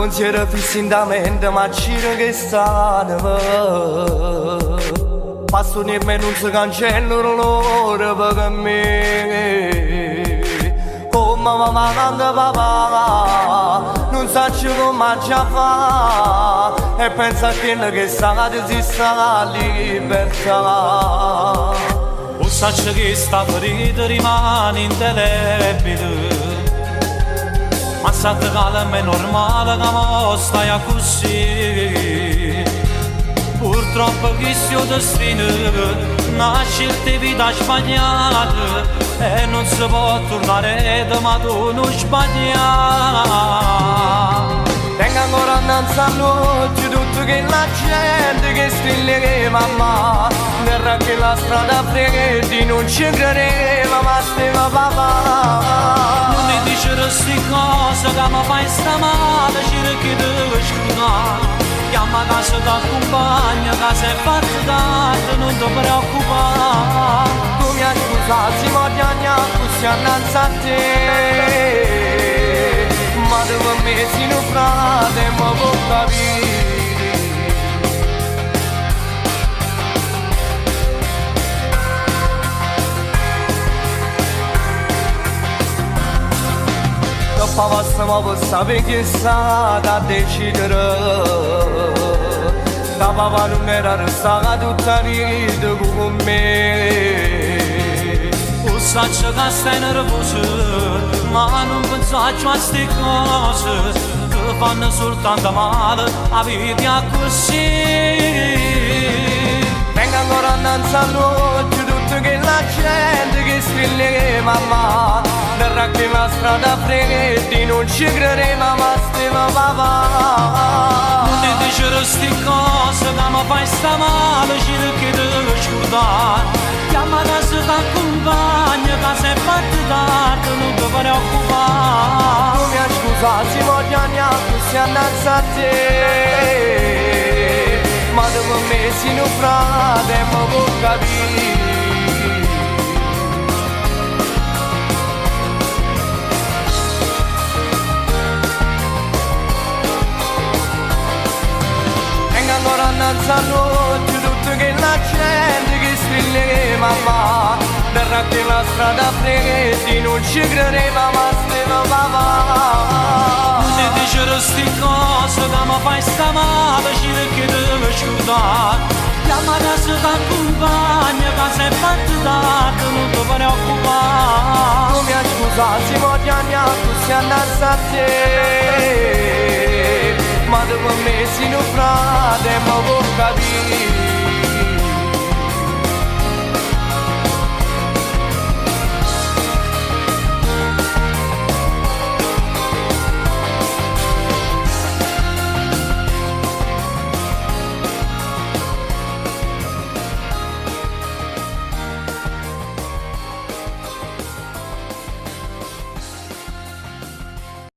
pensiero fisso in da mente, ma gira che stanno. Passo nemmeno non si cancella l'ora per me. Come mamma canta papà, non saccio come già fa. E pensa a quello che sta di esiste la libertà. O saccio che sta ferita rimane indelebile, ma sa te calma è normale che mo stai così. Purtroppo questo destino nasce te vita sbagliata e non si può tornare ma tu non sbagliare. Tengo ancora innanzi a luce tutto che la gente che strilla che mamma terra che la strada freddi non ci credeva ma stava papà. Non mi dice queste cose che mi fai stamane, ci richiede scusare. Chiama casa da compagna, casa è fatta tanto, non ti preoccupare. Tu mi hai scusato, si mordiagna così innanzi a te. Ma dove messi in un frate, ma può capire. Dopo passiamo per sapere chi è stata a decidere. Da papà non era restata tutta vita con me. O saccio che stai nervoso, ma non pensarci a queste cose che fanno soltanto male a vita così. Vengo ancora innanzi a luce tutto che la gente che strilla che mamma terra che la strada freddi non ci credeva ma stava papà. Non ti dice queste cose che mi fai stamane, ci richiede scusare. Chiama casa da compagna, che sei fatta tardi, non ti preoccupare. Tu mi hai scusato, si mordiagna così innanzi a te. Ma dopo messi in un frate, ma può capire. Ancora innanzi a luce tutto che la gente che strilla che mamma terra che la strada freddi non ci credeva ma stava papà. Non ti dice queste cose che mi fai stamane, ci richiede scusare. Chiama casa da compagna, che sei fatta tardi, non ti preoccupare. Tu mi hai scusato, si mordiagna così innanzi a te. Ma dopo messi in un frate, ma può capire.